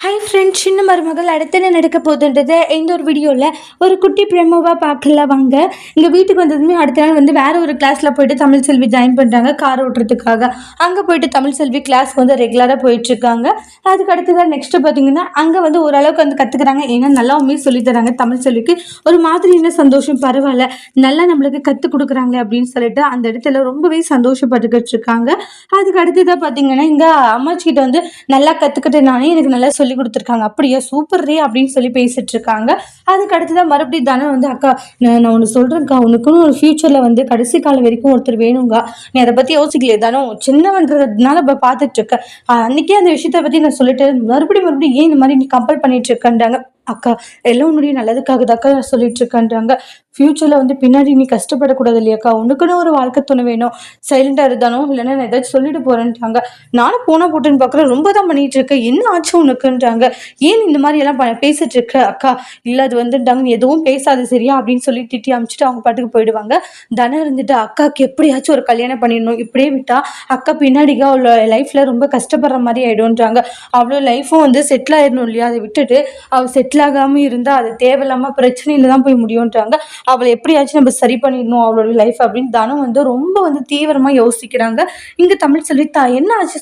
Hi friends, சின்ன மருமகள் அடுத்து என்ன நடக்க போகுதுன்றதை இந்த ஒரு வீடியோவில் ஒரு குட்டி ப்ரெமோவாக பார்க்கலாம் வாங்க. இங்கே வீட்டுக்கு வந்ததுமே அடுத்த நாள் வந்து வேறு ஒரு கிளாஸில் போயிட்டு தமிழ் செல்வி ஜாயின் பண்ணுறாங்க கார் ஓட்டுறதுக்காக. அங்கே போயிட்டு தமிழ் செல்வி கிளாஸ் வந்து ரெகுலராக போயிட்டுருக்காங்க. அதுக்கு அடுத்ததான் நெக்ஸ்ட்டு பார்த்தீங்கன்னா அங்கே வந்து ஓரளவுக்கு வந்து கற்றுக்குறாங்க. ஏன்னா நல்லாவுமே சொல்லித்தராங்க தமிழ் செல்விக்கு. ஒரு மாதிரி என்ன சந்தோஷம், பரவாயில்ல நல்லா நம்மளுக்கு கற்றுக் கொடுக்குறாங்களே அப்படின்னு சொல்லிட்டு அந்த இடத்துல ரொம்பவே சந்தோஷப்பட்டுக்கிட்டு இருக்காங்க. அதுக்கு அடுத்ததாக பார்த்தீங்கன்னா இங்கே அம்மாச்சிக்கிட்ட வந்து நல்லா கற்றுக்கிட்டேனானே எனக்கு நல்லா சொல்லி கொடுத்துருக்காங்க. அப்படியே சூப்பர் ரே அப்படின்னு சொல்லி பேசிட்டு இருக்காங்க. அதுக்கு அடுத்துதான் மறுபடியும் தானே வந்து அக்கா நான் ஒன்று சொல்கிறேன்க்கா, உனக்குன்னு ஒரு ஃபியூச்சரில் வந்து கடைசி காலம் வரைக்கும் ஒருத்தர் வேணுங்க. நீ அதை பற்றி யோசிக்கலையே தானோ, சின்னவன்றதுனால இப்போ பார்த்துட்டு இருக்க. அன்னைக்கே அந்த விஷயத்தை பற்றி நான் சொல்லிட்டு மறுபடியும் ஏன் இந்த மாதிரி நீ கம்பல் பண்ணிட்டு இருக்கன்றாங்க. அக்கா எல்லாம் உன்னுடைய நல்லதுக்காக தாக்கா நான் சொல்லிட்டு இருக்கேன்றாங்க. ஃப்யூச்சரில் வந்து பின்னாடி நீ கஷ்டப்படக்கூடாது இல்லையாக்கா, உனக்குன்னு ஒரு வாழ்க்கை துணை வேணும். சைலண்டாக இருந்தானோ இல்லைன்னா நான் ஏதாச்சும் சொல்லிட்டு போகிறேன்ட்டாங்க. நானும் போனால் போட்டுன்னு பார்க்குறேன், ரொம்ப தான் பண்ணிகிட்டு இருக்கேன், என்ன ஆச்சு உனக்குன்றாங்க. ஏன் இந்த மாதிரி எல்லாம் பேசிட்டு இருக்க அக்கா. இல்லை அது வந்துட்டாங்க, எதுவும் பேசாது சரியா அப்படின்னு சொல்லி திட்டி அமிச்சிட்டு அவங்க பாட்டுக்கு போயிடுவாங்க. தனம் இருந்துட்டு அக்காவுக்கு எப்படியாச்சும் ஒரு கல்யாணம் பண்ணிடணும், இப்படியே விட்டா அக்கா பின்னாடிக்கா அவளோட லைஃப்பில் ரொம்ப கஷ்டப்படுற மாதிரி ஆகிடும்ன்றாங்க. அவ்வளோ லைஃப்பும் வந்து செட்டில் ஆயிடணும் இல்லையா, அதை விட்டுட்டு அவள் செட்டில் ஆகாமல் இருந்தால் அது தேவையில்லாமல் பிரச்சனையில் தான் போய் முடியும்ன்றாங்க. அவளை எப்படியாச்சும் நம்ம சரி பண்ணிடணும் அவளோட லைஃப் அப்படின்னு தனம் வந்து ரொம்ப வந்து தீவிரமாக யோசிக்கிறாங்க. இங்கே தமிழ் செல்வி என்ன ஆச்சு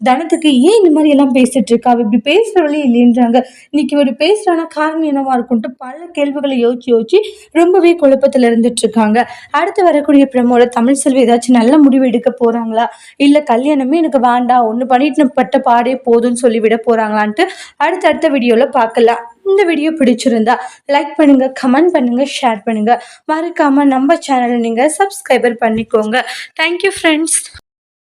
தனத்துக்கு ஏன் இந்த மாதிரி எல்லாம் பேசிட்டு இருக்கா, அவள் இப்படி பேசுகிறவளே இல்லைன்றாங்க. இன்னைக்கு ஒரு பேசுகிறானா காரணம் என்னவா இருக்கும்ட்டு பல கேள்விகளை யோசிச்சு ரொம்பவே குழப்பத்தில் இருந்துட்டு இருக்காங்க. அடுத்து வரக்கூடிய பிரமோட தமிழ் செல்வி ஏதாச்சும் நல்ல முடிவு எடுக்க போகிறாங்களா, இல்லை கல்யாணமே எனக்கு வேண்டாம் ஒன்று பண்ணிட்டு பட்ட பாடே போதும்னு சொல்லி விட போகிறாங்களான்ட்டு அடுத்த வீடியோவில் பார்க்கலாம். இந்த வீடியோ பிடிச்சிருந்தா லைக் பண்ணுங்க, கமெண்ட் பண்ணுங்க, ஷேர் பண்ணுங்க. மறக்காம நம்ம சேனலை நீங்க சப்ஸ்கிரைபர் பண்ணிக்கோங்க. Thank you friends.